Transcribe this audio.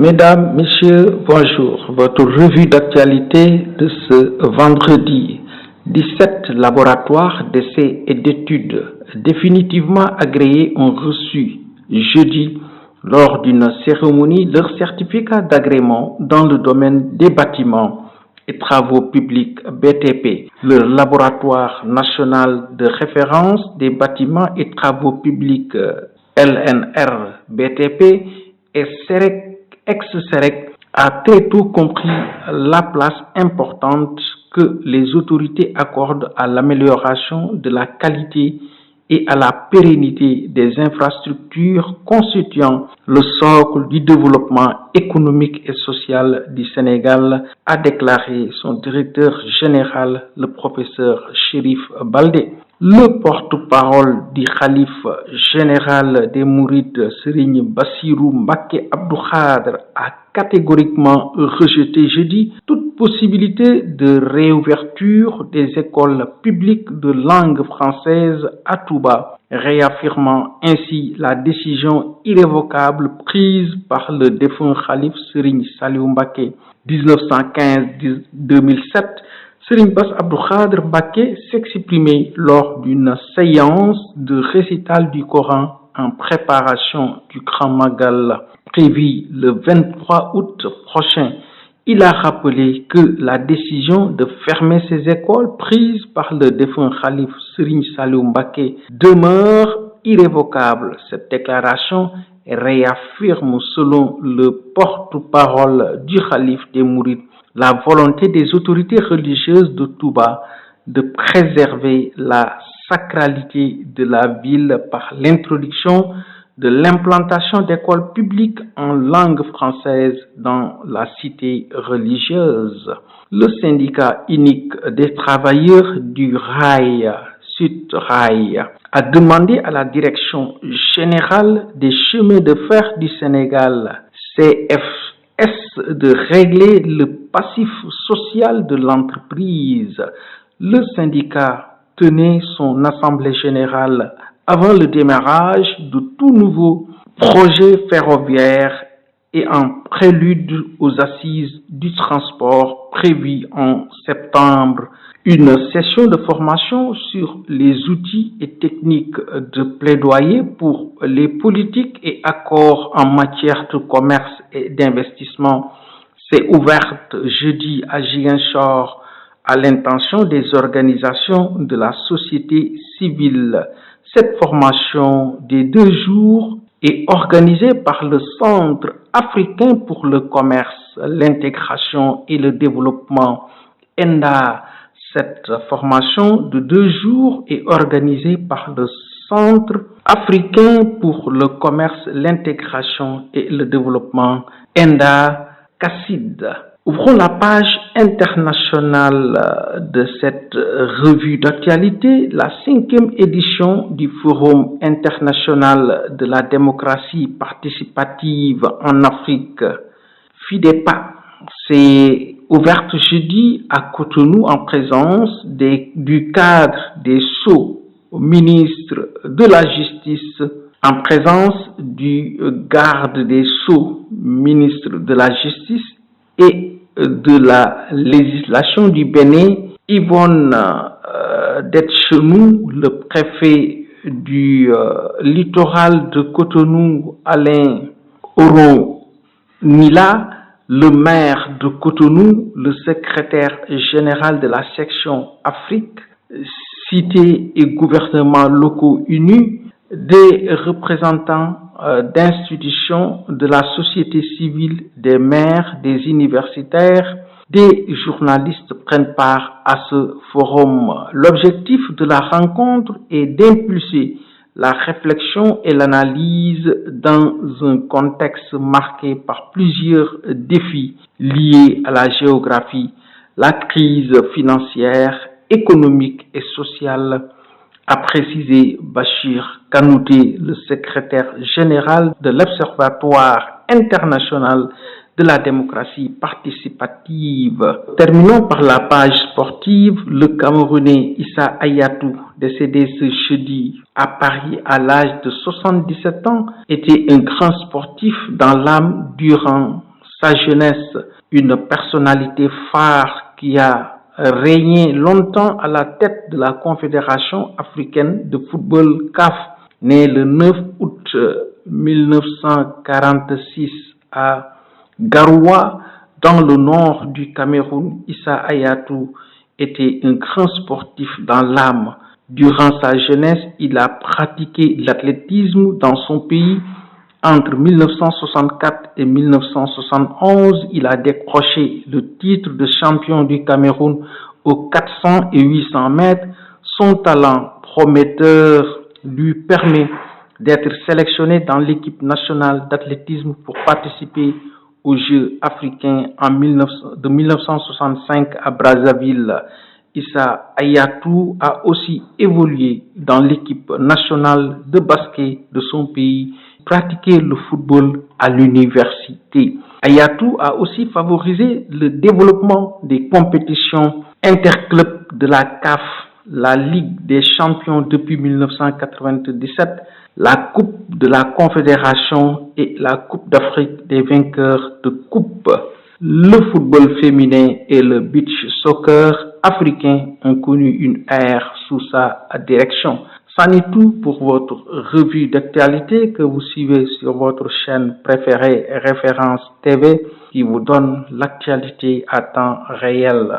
Mesdames, Messieurs, bonjour. Votre revue d'actualité de ce vendredi 17 laboratoires d'essais et d'études définitivement agréés ont reçu jeudi lors d'une cérémonie leur certificat d'agrément dans le domaine des bâtiments et travaux publics BTP. Le laboratoire national de référence des bâtiments et travaux publics LNR BTP et ex-CEREC a très tôt compris la place importante que les autorités accordent à l'amélioration de la qualité et à la pérennité des infrastructures constituant le socle du développement économique et social du Sénégal, a déclaré son directeur général, le professeur Chérif Baldé. Le porte-parole du khalife général des Mourides, Serigne Bassirou Mbacké Abdou Khadre, a catégoriquement rejeté jeudi toute possibilité de réouverture des écoles publiques de langue française à Touba, réaffirmant ainsi la décision irrévocable prise par le défunt khalife Serigne Saliou Mbacké 1915-2007. Serigne Bass Abdou Khadre Mbacké s'exprimait lors d'une séance de récital du Coran en préparation du Grand Magal prévu le 23 août prochain. Il a rappelé que la décision de fermer ces écoles prise par le défunt khalife Serigne Saliou Mbacké demeure irrévocable. Cette déclaration réaffirme, selon le porte-parole du khalife des Mourides, la volonté des autorités religieuses de Touba de préserver la sacralité de la ville par l'introduction de l'implantation d'écoles publiques en langue française dans la cité religieuse. Le syndicat unique des travailleurs du rail, Sudrail, a demandé à la Direction générale des chemins de fer du Sénégal, CFS, de régler le passif social de l'entreprise. Le syndicat tenait son assemblée générale avant le démarrage de tout nouveau projet ferroviaire et en prélude aux assises du transport prévues en septembre. Une session de formation sur les outils et techniques de plaidoyer pour les politiques et accords en matière de commerce et d'investissement s'est ouverte jeudi à Ziguinchor à l'intention des organisations de la société civile. Cette formation des 2 jours est organisée par le Centre africain pour le commerce, l'intégration et le développement, ENDA. Cette formation de 2 jours est organisée par le Centre africain pour le commerce, l'intégration et le développement, ENDA CACID. Ouvrons la page internationale de cette revue d'actualité. La 5e édition du Forum international de la démocratie participative en Afrique, FIDEPA, s'est ouverte jeudi à Cotonou en présence du cadre des Sceaux, ministre de la Justice, en présence du garde des Sceaux, ministre de la Justice, et de la législation du Bénin, Yvonne Detchenou, le préfet du littoral de Cotonou, Alain Oronila, le maire de Cotonou, le secrétaire général de la section Afrique, cité et gouvernements locaux unis, des représentants d'institutions de la société civile, des maires, des universitaires, des journalistes prennent part à ce forum. L'objectif de la rencontre est d'impulser la réflexion et l'analyse dans un contexte marqué par plusieurs défis liés à la géographie, la crise financière, économique et sociale, a précisé Bachir Kanouté, le secrétaire général de l'Observatoire international de la démocratie participative. Terminons par la page sportive. Le Camerounais Issa Hayatou, décédé ce jeudi à Paris à l'âge de 77 ans, était un grand sportif dans l'âme durant sa jeunesse, une personnalité phare qui a régné longtemps à la tête de la Confédération africaine de football CAF, né le 9 août 1946 à Garoua, dans le nord du Cameroun. Issa Hayatou était un grand sportif dans l'âme. Durant sa jeunesse, il a pratiqué l'athlétisme dans son pays. Entre 1964 et 1971, il a décroché le titre de champion du Cameroun aux 400 et 800 mètres. Son talent prometteur lui permet d'être sélectionné dans l'équipe nationale d'athlétisme pour participer aux Jeux africains de 1965 à Brazzaville. Issa Hayatou a aussi évolué dans l'équipe nationale de basket de son pays, pratiqué le football à l'université. Hayatou a aussi favorisé le développement des compétitions interclubs de la CAF, la Ligue des champions depuis 1997, la Coupe de la Confédération et la Coupe d'Afrique des vainqueurs de coupe. Le football féminin et le beach soccer africain ont connu une ère sous sa direction. C'en est tout pour votre revue d'actualité que vous suivez sur votre chaîne préférée Référence TV qui vous donne l'actualité à temps réel.